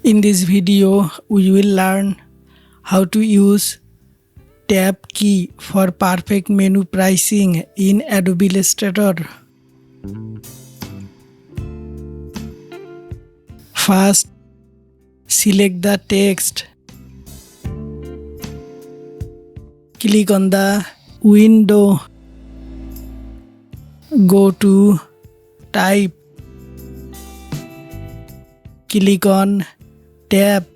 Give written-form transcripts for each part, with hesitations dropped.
In this video, we will learn how to use tab key for perfect menu pricing in Adobe Illustrator. First, select the text. Click on the window. Go to Type. Click on Tab.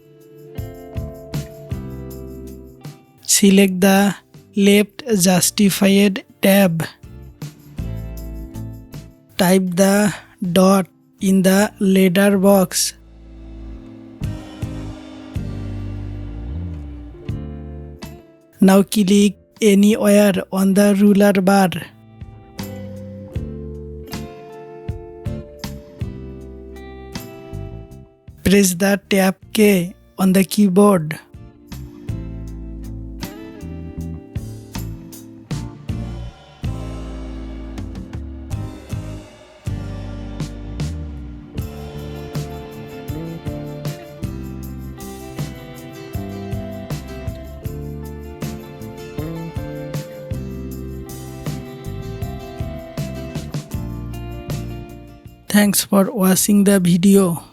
Select the left justified tab. Type the dot in the letter box. Now click anywhere on the ruler bar. Press the tab key on the keyboard. Thanks for watching the video.